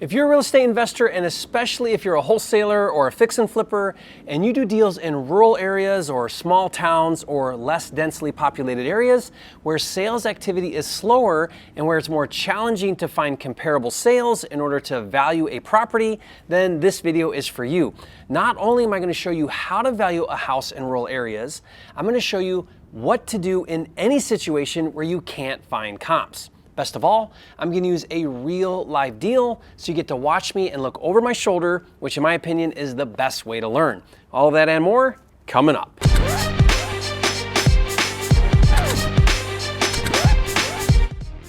If you're a real estate investor, and especially if you're a wholesaler or a fix and flipper, and you do deals in rural areas or small towns or less densely populated areas where sales activity is slower and where it's more challenging to find comparable sales in order to value a property, then this video is for you. Not only am I going to show you how to value a house in rural areas, I'm going to show you what to do in any situation where you can't find comps. Best of all, I'm going to use a real live deal so you get to watch me and look over my shoulder, which in my opinion is the best way to learn. All of that and more coming up.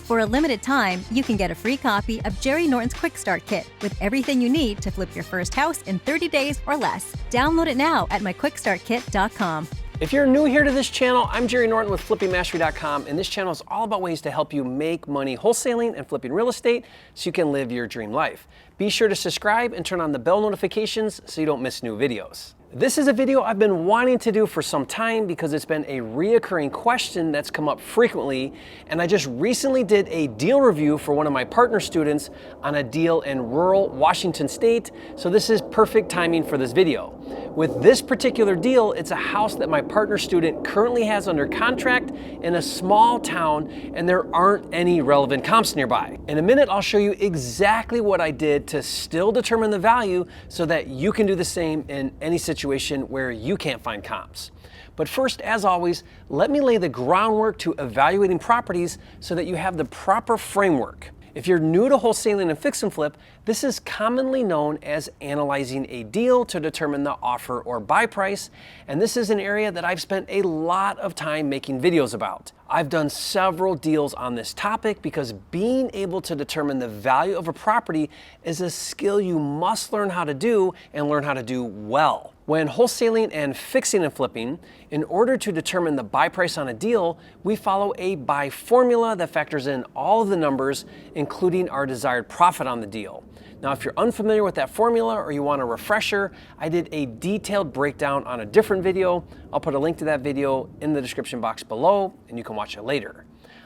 For a limited time, you can get a free copy of Jerry Norton's Quick Start Kit with everything you need to flip your first house in 30 days or less. Download it now at myquickstartkit.com. If you're new here to this channel, I'm Jerry Norton with flippingmastery.com, and this channel is all about ways to help you make money wholesaling and flipping real estate so you can live your dream life. Be sure to subscribe and turn on the bell notifications so you don't miss new videos. This is a video I've been wanting to do for some time because it's been a reoccurring question that's come up frequently, and I just recently did a deal review for one of my partner students on a deal in rural Washington state, so this is perfect timing for this video. With this particular deal, it's a house that my partner student currently has under contract in a small town, and there aren't any relevant comps nearby. In a minute, I'll show you exactly what I did to still determine the value so that you can do the same in any situation where you can't find comps. But first, as always, let me lay the groundwork to evaluating properties so that you have the proper framework. If you're new to wholesaling and fix and flip, this is commonly known as analyzing a deal to determine the offer or buy price, and this is an area that I've spent a lot of time making videos about. I've done several deals on this topic because being able to determine the value of a property is a skill you must learn how to do and learn how to do well. When wholesaling and fixing and flipping, in order to determine the buy price on a deal, we follow a buy formula that factors in all of the numbers, including our desired profit on the deal. Now, if you're unfamiliar with that formula or you want a refresher, I did a detailed breakdown on a different video. I'll put a link to that video in the description box below, and you can watch it later.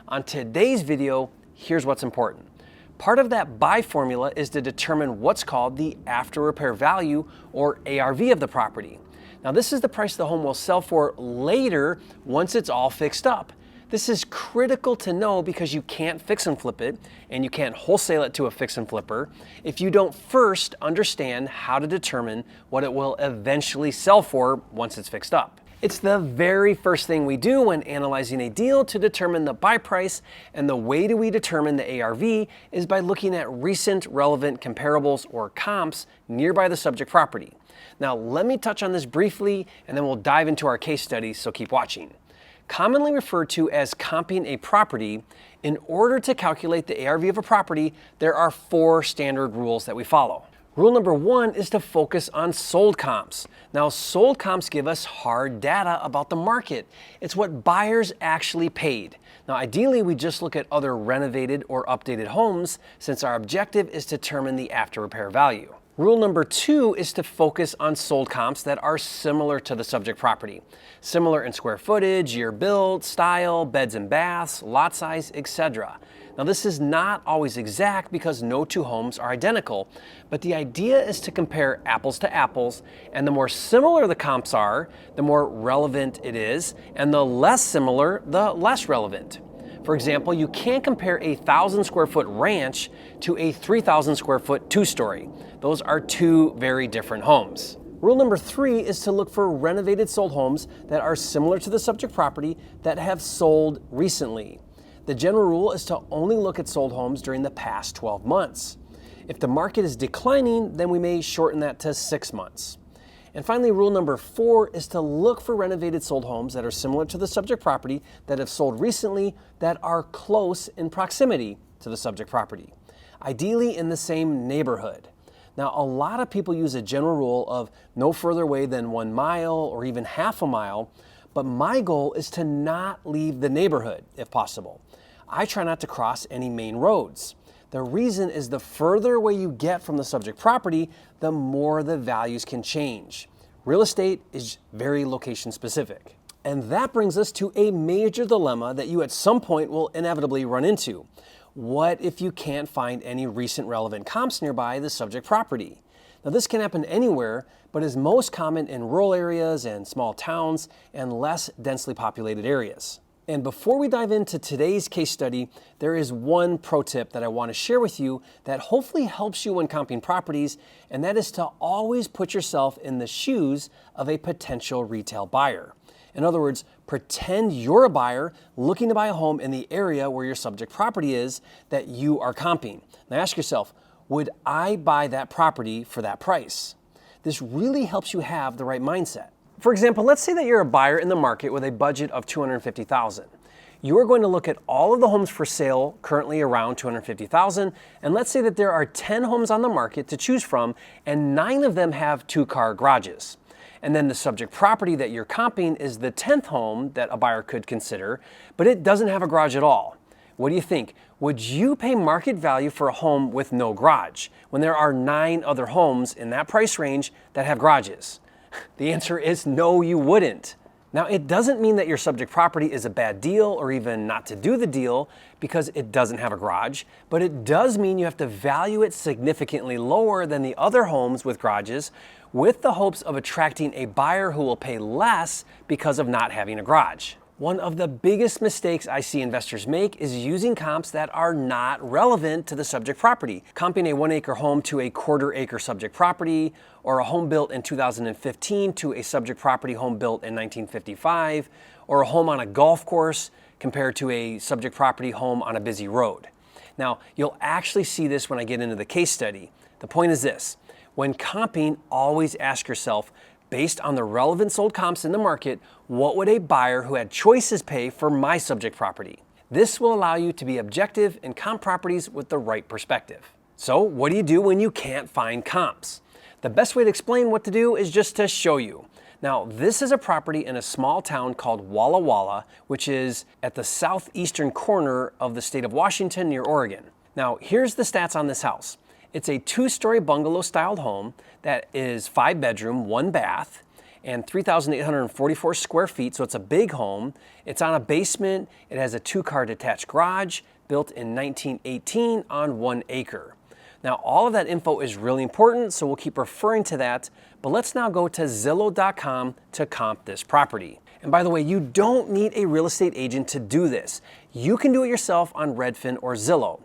On today's video, here's what's important. Part of that buy formula is to determine what's called the after repair value, or ARV, of the property. Now, this is the price the home will sell for later once it's all fixed up. This is critical to know because you can't fix and flip it, and you can't wholesale it to a fix and flipper if you don't first understand how to determine what it will eventually sell for once it's fixed up. It's the very first thing we do when analyzing a deal to determine the buy price, and the way that we determine the ARV is by looking at recent relevant comparables or comps nearby the subject property. Now, let me touch on this briefly, and then we'll dive into our case study, so keep watching. Commonly referred to as comping a property, in order to calculate the ARV of a property, there are 4 standard rules that we follow. Rule number 1 is to focus on sold comps. Now, sold comps give us hard data about the market. It's what buyers actually paid. Now, ideally, we just look at other renovated or updated homes, since our objective is to determine the after repair value. Rule number 2 is to focus on sold comps that are similar to the subject property. Similar in square footage, year built, style, beds and baths, lot size, etc. Now, this is not always exact because no 2 homes are identical, but the idea is to compare apples to apples, and the more similar the comps are, the more relevant it is, and the less similar, the less relevant. For example, you can't compare a 1,000 square foot ranch to a 3,000 square foot 2-story. Those are 2 very different homes. Rule number 3 is to look for renovated sold homes that are similar to the subject property that have sold recently. The general rule is to only look at sold homes during the past 12 months. If the market is declining, then we may shorten that to 6 months. And finally, rule number 4 is to look for renovated sold homes that are similar to the subject property that have sold recently, that are close in proximity to the subject property, ideally in the same neighborhood. Now, a lot of people use a general rule of no further away than 1 mile or even half a mile, but my goal is to not leave the neighborhood if possible. I try not to cross any main roads. The reason is the further away you get from the subject property, the more the values can change. Real estate is very location specific. And that brings us to a major dilemma that you at some point will inevitably run into. What if you can't find any recent relevant comps nearby the subject property? Now this can happen anywhere, but is most common in rural areas and small towns and less densely populated areas. And before we dive into today's case study, there is one pro tip that I want to share with you that hopefully helps you when comping properties, and that is to always put yourself in the shoes of a potential retail buyer. In other words, pretend you're a buyer looking to buy a home in the area where your subject property is that you are comping. Now ask yourself, would I buy that property for that price? This really helps you have the right mindset. For example, let's say that you're a buyer in the market with a budget of $250,000. You are going to look at all of the homes for sale currently around $250,000, and let's say that there are 10 homes on the market to choose from, and 9 of them have 2-car garages. And then the subject property that you're comping is the 10th home that a buyer could consider, but it doesn't have a garage at all. What do you think? Would you pay market value for a home with no garage when there are 9 other homes in that price range that have garages? The answer is no, you wouldn't. Now, it doesn't mean that your subject property is a bad deal or even not to do the deal because it doesn't have a garage, but it does mean you have to value it significantly lower than the other homes with garages with the hopes of attracting a buyer who will pay less because of not having a garage. One of the biggest mistakes I see investors make is using comps that are not relevant to the subject property. Comping a 1-acre home to a 1/4-acre subject property, or a home built in 2015 to a subject property home built in 1955, or a home on a golf course compared to a subject property home on a busy road. Now, you'll actually see this when I get into the case study. The point is this: when comping, always ask yourself, based on the relevant sold comps in the market, what would a buyer who had choices pay for my subject property? This will allow you to be objective and comp properties with the right perspective. So what do you do when you can't find comps? The best way to explain what to do is just to show you. Now, this is a property in a small town called Walla Walla, which is at the southeastern corner of the state of Washington near Oregon. Now, here's the stats on this house. It's a 2-story bungalow-styled home that is 5-bedroom, 1 bath, and 3,844 square feet, so it's a big home. It's on a basement. It has a 2-car detached garage built in 1918 on 1 acre. Now, all of that info is really important, so we'll keep referring to that, but let's now go to Zillow.com to comp this property. And by the way, you don't need a real estate agent to do this. You can do it yourself on Redfin or Zillow.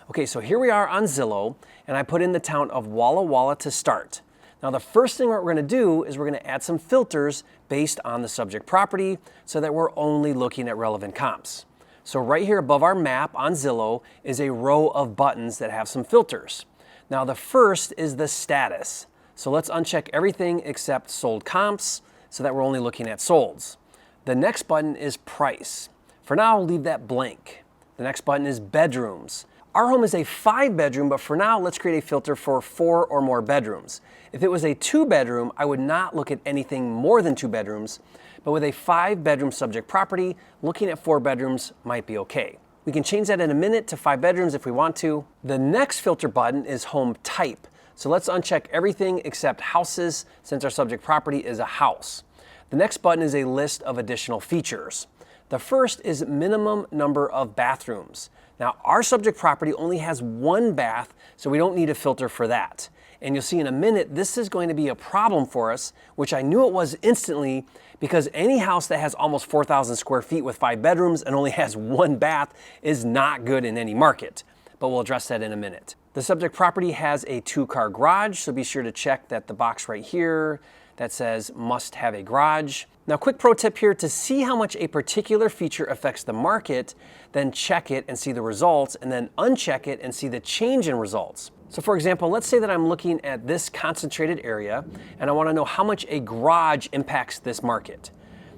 Okay, so here we are on Zillow, and I put in the town of Walla Walla to start. Now, the first thing we're going to do is we're going to add some filters based on the subject property so that we're only looking at relevant comps. So right here above our map on Zillow is a row of buttons that have some filters. Now, the first is the status. So let's uncheck everything except sold comps so that we're only looking at solds. The next button is price. For now, I'll leave that blank. The next button is bedrooms. Our home is a 5-bedroom, but for now, let's create a filter for 4 or more bedrooms. If it was a 2-bedroom, I would not look at anything more than 2 bedrooms, but with a 5-bedroom subject property, looking at 4 bedrooms might be okay. We can change that in a minute to 5 bedrooms if we want to. The next filter button is home type. So let's uncheck everything except houses since our subject property is a house. The next button is a list of additional features. The first is minimum number of bathrooms. Now, our subject property only has 1 bath, so we don't need a filter for that. And you'll see in a minute, this is going to be a problem for us, which I knew it was instantly, because any house that has almost 4,000 square feet with 5 bedrooms and only has 1 bath is not good in any market. But we'll address that in a minute. The subject property has a 2-car garage, so be sure to check that the box right here that says must have a garage. Now, quick pro tip here: to see how much a particular feature affects the market, then check it and see the results, and then uncheck it and see the change in results. So for example, let's say that I'm looking at this concentrated area and I want to know how much a garage impacts this market.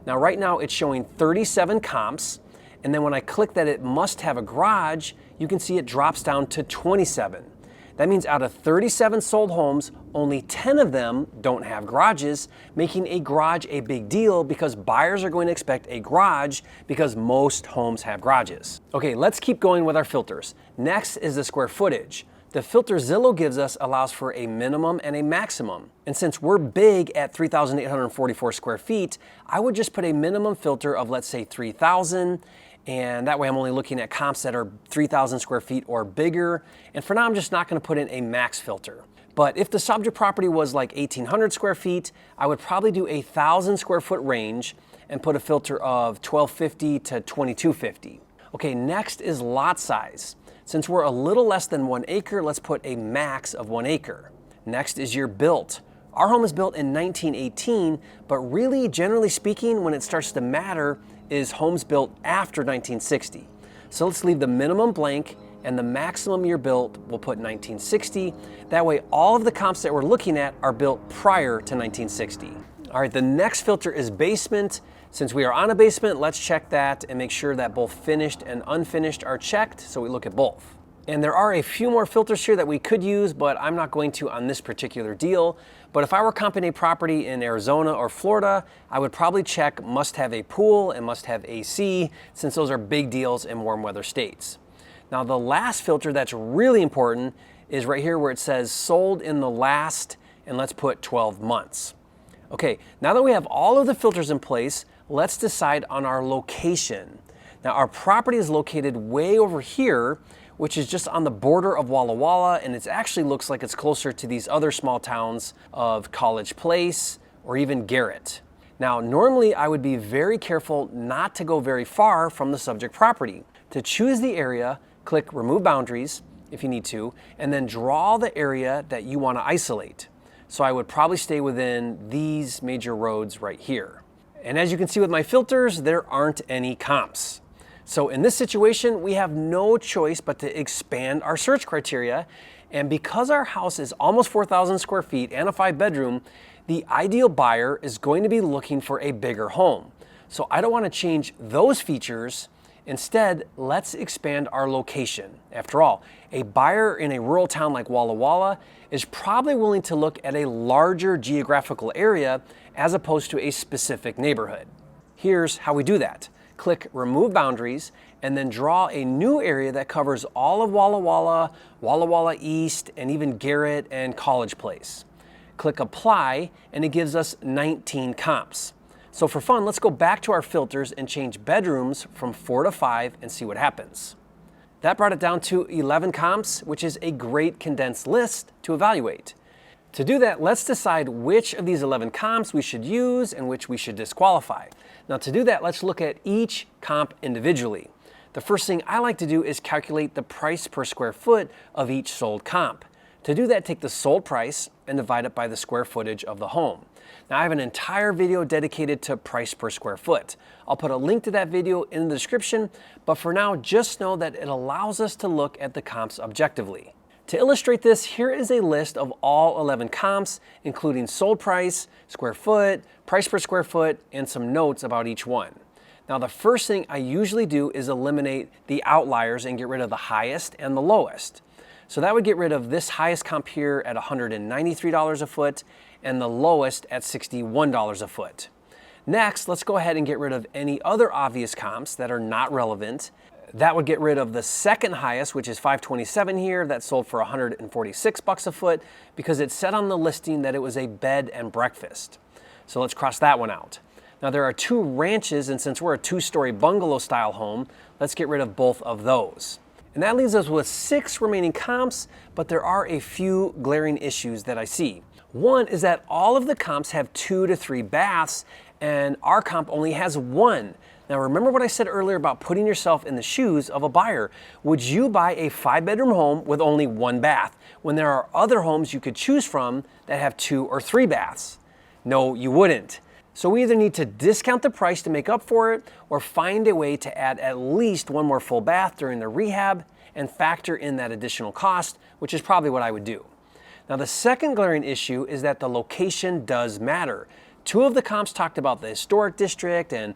Now, right now it's showing 37 comps, and then when I click that it must have a garage, you can see it drops down to 27. That means out of 37 sold homes, only 10 of them don't have garages, making a garage a big deal because buyers are going to expect a garage because most homes have garages. Okay, let's keep going with our filters. Next is the square footage. The filter Zillow gives us allows for a minimum and a maximum. And since we're big at 3,844 square feet, I would just put a minimum filter of, let's say, 3,000, And that way I'm only looking at comps that are 3,000 square feet or bigger. And for now, I'm just not gonna put in a max filter. But if the subject property was like 1,800 square feet, I would probably do a 1,000 square foot range and put a filter of 1,250 to 2,250. Okay, next is lot size. Since we're a little less than 1 acre, let's put a max of 1 acre. Next is year built. Our home is built in 1918, but really, generally speaking, when it starts to matter is homes built after 1960. So let's leave the minimum blank and the maximum year built, we'll put 1960. That way, all of the comps that we're looking at are built prior to 1960. All right, the next filter is basement. Since we are on a basement, let's check that and make sure that both finished and unfinished are checked, so we look at both. And there are a few more filters here that we could use, but I'm not going to on this particular deal. But if I were comping a property in Arizona or Florida, I would probably check must have a pool and must have AC, since those are big deals in warm weather states. Now the last filter that's really important is right here where it says sold in the last, and let's put 12 months. Okay, now that we have all of the filters in place, let's decide on our location. Now our property is located way over here, which is just on the border of Walla Walla, and it actually looks like it's closer to these other small towns of College Place or even Garrett. Now, normally I would be very careful not to go very far from the subject property. To choose the area, click Remove Boundaries if you need to, and then draw the area that you want to isolate. So I would probably stay within these major roads right here. And as you can see with my filters, there aren't any comps. So in this situation, we have no choice but to expand our search criteria. And because our house is almost 4,000 square feet and a 5-bedroom, the ideal buyer is going to be looking for a bigger home. So I don't want to change those features. Instead, let's expand our location. After all, a buyer in a rural town like Walla Walla is probably willing to look at a larger geographical area as opposed to a specific neighborhood. Here's how we do that. Click Remove Boundaries, and then draw a new area that covers all of Walla Walla, Walla Walla East, and even Garrett and College Place. Click Apply, and it gives us 19 comps. So for fun, let's go back to our filters and change bedrooms from 4 to 5 and see what happens. That brought it down to 11 comps, which is a great condensed list to evaluate. To do that, let's decide which of these 11 comps we should use and which we should disqualify. Now to do that, let's look at each comp individually. The first thing I like to do is calculate the price per square foot of each sold comp. To do that, take the sold price and divide it by the square footage of the home. Now I have an entire video dedicated to price per square foot. I'll put a link to that video in the description, but for now, just know that it allows us to look at the comps objectively. To illustrate this, here is a list of all 11 comps, including sold price, square foot, price per square foot, and some notes about each one. Now the first thing I usually do is eliminate the outliers and get rid of the highest and the lowest. So that would get rid of this highest comp here at $193 a foot and the lowest at $61 a foot. Next, let's go ahead and get rid of any other obvious comps that are not relevant. That would get rid of the second highest, which is $527 here, that sold for $146 a foot because it said on the listing that it was a bed and breakfast. So let's cross that one out. Now there are 2 ranches, and since we're a 2-story bungalow style home, let's get rid of both of those. And that leaves us with 6 remaining comps, but there are a few glaring issues that I see. One is that all of the comps have 2 to 3 baths, and our comp only has 1. Now remember what I said earlier about putting yourself in the shoes of a buyer. Would you buy a 5-bedroom home with only 1 bath when there are other homes you could choose from that have 2 or 3 baths? No, you wouldn't. So we either need to discount the price to make up for it or find a way to add at least 1 more full bath during the rehab and factor in that additional cost, which is probably what I would do. Now the second glaring issue is that the location does matter. 2 of the comps talked about the historic district and,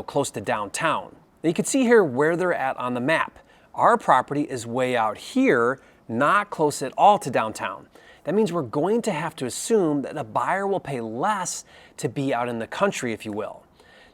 close to downtown. Now you can see here where they're at on the map. Our property is way out here, not close at all to downtown. That means we're going to have to assume that the buyer will pay less to be out in the country, if you will.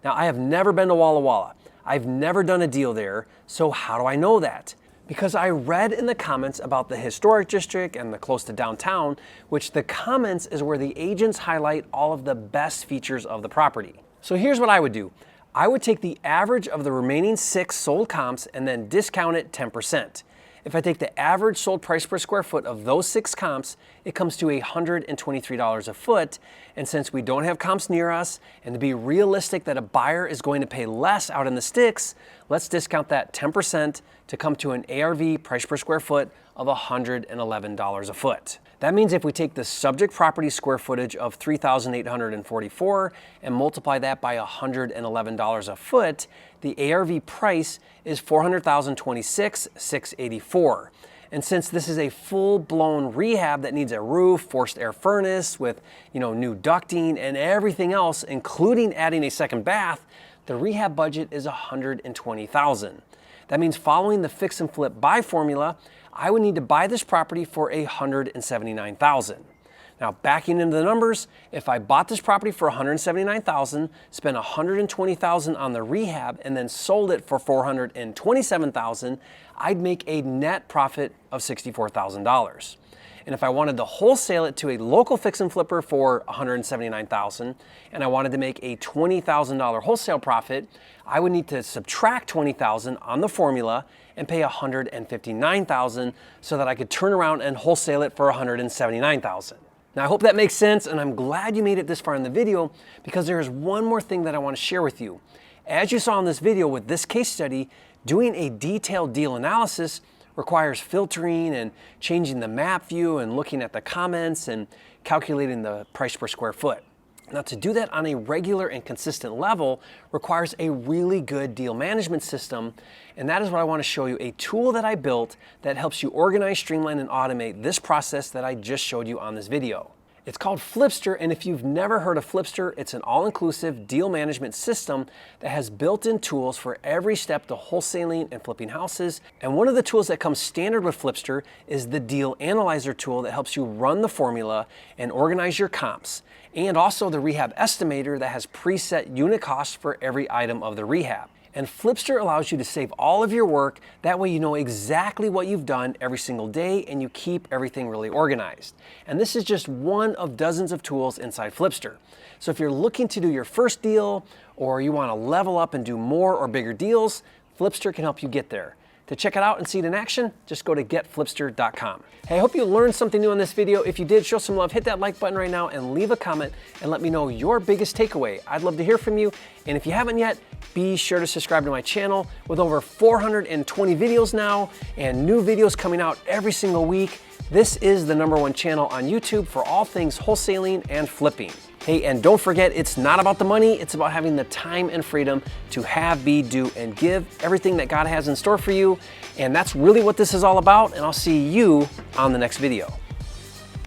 Now, I have never been to Walla Walla. I've never done a deal there, so how do I know that? Because I read in the comments about the historic district and the close to downtown, which the comments is where the agents highlight all of the best features of the property. So here's what I would do. I would take the average of the remaining 6 sold comps and then discount it 10%. If I take the average sold price per square foot of those 6 comps, it comes to $123 a foot. And since we don't have comps near us, and to be realistic that a buyer is going to pay less out in the sticks, let's discount that 10% to come to an ARV price per square foot of $111 a foot. That means if we take the subject property square footage of 3,844 and multiply that by $111 a foot, the ARV price is $400,026,684. And since this is a full-blown rehab that needs a roof, forced air furnace with, new ducting and everything else, including adding a second bath, the rehab budget is $120,000. That means following the fix and flip buy formula, I would need to buy this property for $179,000. Now, backing into the numbers, if I bought this property for $179,000, spent $120,000 on the rehab, and then sold it for $427,000, I'd make a net profit of $64,000. And if I wanted to wholesale it to a local fix and flipper for $179,000, and I wanted to make a $20,000 wholesale profit, I would need to subtract $20,000 on the formula and pay $159,000 so that I could turn around and wholesale it for $179,000. Now, I hope that makes sense, and I'm glad you made it this far in the video, because there is one more thing that I want to share with you. As you saw in this video with this case study, doing a detailed deal analysis requires filtering and changing the map view and looking at the comments and calculating the price per square foot. Now, to do that on a regular and consistent level requires a really good deal management system, and that is what I want to show you, a tool that I built that helps you organize, streamline, and automate this process that I just showed you on this video. It's called FLIPSTER, and if you've never heard of FLIPSTER, it's an all-inclusive deal management system that has built-in tools for every step to wholesaling and flipping houses. And one of the tools that comes standard with FLIPSTER is the Deal Analyzer tool that helps you run the formula and organize your comps, and also the Rehab Estimator that has preset unit costs for every item of the rehab. And FLIPSTER allows you to save all of your work. That way you know exactly what you've done every single day and you keep everything really organized. And this is just one of dozens of tools inside FLIPSTER. So if you're looking to do your first deal, or you want to level up and do more or bigger deals, FLIPSTER can help you get there. To check it out and see it in action, just go to getflipster.com. Hey, I hope you learned something new in this video. If you did, show some love, hit that like button right now and leave a comment and let me know your biggest takeaway. I'd love to hear from you. And if you haven't yet, be sure to subscribe to my channel with over 420 videos now and new videos coming out every single week. This is the #1 channel on YouTube for all things wholesaling and flipping. Hey, and don't forget, it's not about the money, it's about having the time and freedom to have, be, do, and give everything that God has in store for you. And that's really what this is all about, and I'll see you on the next video.